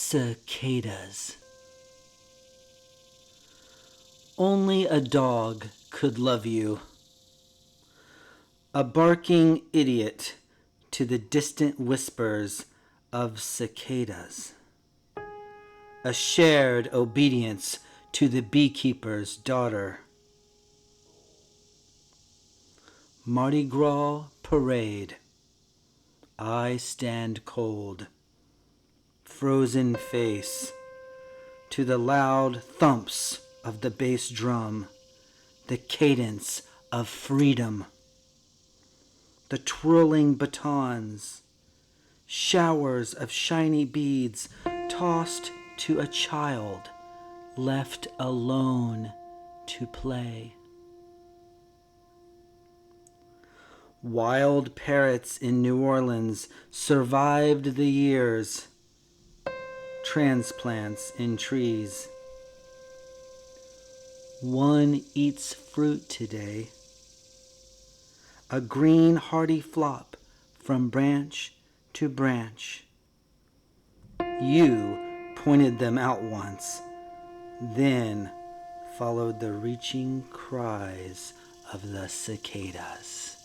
Cicadas. Only a dog could love you, a barking idiot to the distant whispers of cicadas, a shared obedience to the beekeeper's daughter. Mardi Gras parade, I stand cold, frozen face, to the loud thumps of the bass drum, the cadence of freedom, the twirling batons, showers of shiny beads tossed to a child left alone to play. Wild parrots in New Orleans survived the years, transplants in trees. One eats fruit today, a green hardy flop from branch to branch. You pointed them out once, then followed the reaching cries of the cicadas.